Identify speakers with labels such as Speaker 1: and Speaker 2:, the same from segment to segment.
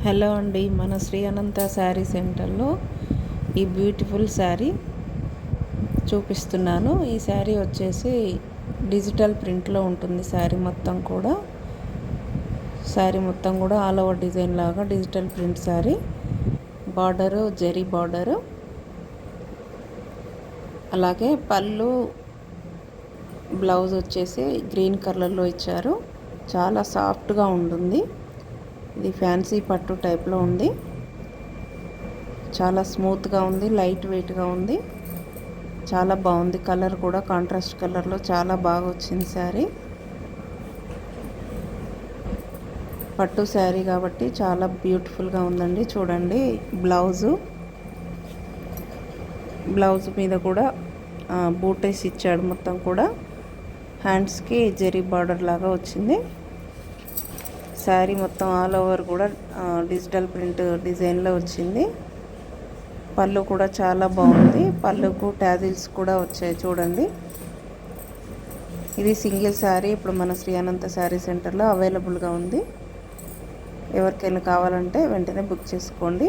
Speaker 1: Hello అండి, మన శ్రీ అనంత శారీ సెంటర్లో ఈ బ్యూటిఫుల్ శారీ చూపిస్తున్నాను. ఈ శారీ వచ్చేసి డిజిటల్ ప్రింట్లో ఉంటుంది. శారీ మొత్తం కూడా ఆల్ ఓవర్ డిజైన్ లాగా digital print sari. Border zari border, అలాగే పళ్ళు బ్లౌజ్ వచ్చేసి గ్రీన్ కలర్లో ఇచ్చారు. చాలా సాఫ్ట్గా ఉంటుంది. ఇది ఫ్యాన్సీ పట్టు టైప్లో ఉంది. చాలా స్మూత్గా ఉంది, లైట్ వెయిట్గా ఉంది, చాలా బాగుంది. కలర్ కూడా కాంట్రాస్ట్ కలర్లో చాలా బాగా వచ్చింది శారీ. పట్టు శారీ కాబట్టి చాలా బ్యూటిఫుల్గా ఉందండి. చూడండి, బ్లౌజ్ మీద కూడా బూటేస్ ఇచ్చాడు. మొత్తం కూడా హ్యాండ్స్కి జరీ బార్డర్ లాగా వచ్చింది. శారీ మొత్తం ఆల్ ఓవర్ కూడా డిజిటల్ ప్రింట్ డిజైన్లో వచ్చింది. పళ్ళు కూడా చాలా బాగుంది. పళ్ళుకు ట్యాజిల్స్ కూడా వచ్చాయి. చూడండి, ఇది సింగిల్ శారీ ఇప్పుడు మన శ్రీ అనంత శారీ సెంటర్లో అవైలబుల్గా ఉంది. ఎవరికైనా కావాలంటే వెంటనే బుక్ చేసుకోండి.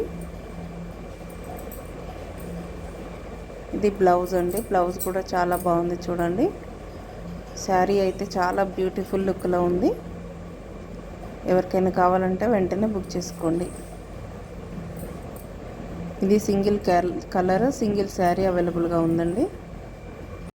Speaker 1: ఇది బ్లౌజ్ అండి. బ్లౌజ్ కూడా చాలా బాగుంది. చూడండి, శారీ అయితే చాలా బ్యూటిఫుల్ లుక్లో ఉంది. ఎవరికైనా కావాలంటే వెంటనే బుక్ చేసుకోండి. ఇది సింగిల్ కలర్ సింగిల్ శారీ అవైలబుల్గా ఉందండి.